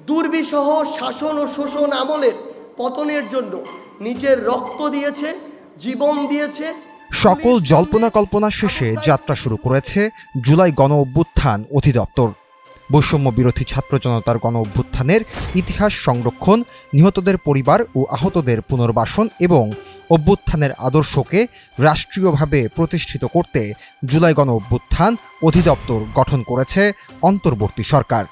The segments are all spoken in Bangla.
দুর্বিষহ শাসন ও শোষণ আমলের পতনের জন্য নিজের রক্ত দিয়েছে, জীবন দিয়েছে। সকল জল্পনা কল্পনা শেষে যাত্রা শুরু করেছে জুলাই গণ অভ্যুত্থান অধিদপ্তর। বৈষম্য বিরোধী ছাত্র জনতার গণ অভ্যুত্থানের ইতিহাস সংরক্ষণ, নিহতদের পরিবার ও আহতদের পুনর্বাসন এবং অভ্যুত্থানের আদর্শকে রাষ্ট্রীয়ভাবে প্রতিষ্ঠিত করতে জুলাই গণ অভ্যুত্থান অধিদপ্তর গঠন করেছে অন্তর্বর্তী সরকার।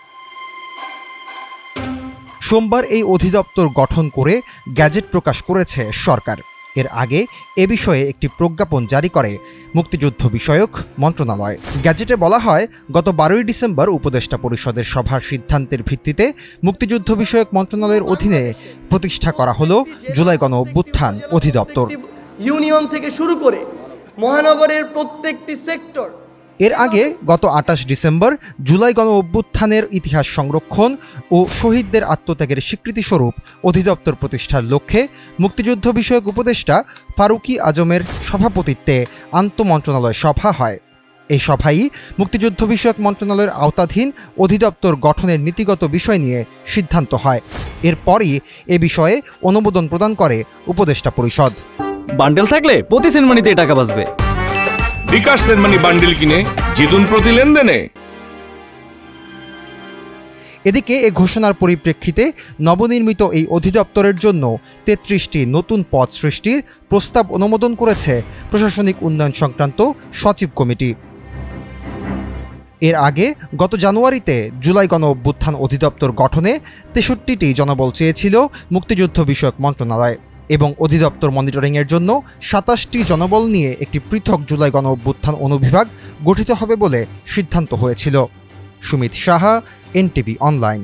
সোমবার এই অধিদপ্তর গঠন করে গ্যাজেট প্রকাশ করেছে সরকার। এর আগে এ বিষয়ে একটি প্রজ্ঞাপন জারি করে মুক্তিযুদ্ধ বিষয়ক মন্ত্রণালয়। গ্যাজেটে বলা হয়, গত 12ই ডিসেম্বর উপদেষ্টা পরিষদের সভার সিদ্ধান্তের ভিত্তিতে মুক্তিযুদ্ধ বিষয়ক মন্ত্রণালয়ের অধীনে প্রতিষ্ঠা করা হলো জুলাই গণ অভ্যুত্থান অধিদপ্তর। ইউনিয়ন থেকে শুরু করে মহানগরের প্রত্যেকটি সেক্টর। এর আগে গত 28 ডিসেম্বর জুলাই গণ অভ্যুত্থানের ইতিহাস সংরক্ষণ ও শহীদদের আত্মত্যাগের স্বীকৃতিস্বরূপ অধিদপ্তর প্রতিষ্ঠার লক্ষ্যে মুক্তিযুদ্ধ বিষয়ক উপদেষ্টা ফারুকী আজমের সভাপতিত্বে আন্তঃমন্ত্রণালয় সভা হয়। এই সভায় মুক্তিযুদ্ধ বিষয়ক মন্ত্রণালয়ের আওতাধীন অধিদপ্তর গঠনের নীতিগত বিষয় নিয়ে সিদ্ধান্ত হয়। এরপরই এ বিষয়ে অনুমোদন প্রদান করে উপদেষ্টা পরিষদ। বান্ডেল থাকলে প্রতি সেনমানিতে টাকা বাঁচবে। বিকাশ সেনমানি বান্ডিল কিনে জিতুন প্রতি লেনদেনে। এদিকে এ ঘোষণার পরিপ্রেক্ষিতে নবনির্মিত এই অধিদপ্তরের জন্য 33টি নতুন পদ সৃষ্টির প্রস্তাব অনুমোদন করেছে প্রশাসনিক উন্নয়ন সংক্রান্ত সচিব কমিটি। এর আগে গত জানুয়ারিতে জুলাই গণ অভ্যুত্থান অধিদপ্তর গঠনে 63টি জনবল চেয়েছিল মুক্তিযুদ্ধ বিষয়ক মন্ত্রণালয় এবং অধিদপ্তর মনিটরিংয়ের জন্য 27টি জনবল নিয়ে একটি পৃথক জুলাই গণ অভ্যুত্থান অনুবিভাগ গঠিত হবে বলে সিদ্ধান্ত হয়েছিল। Sumit Saha, NTV online.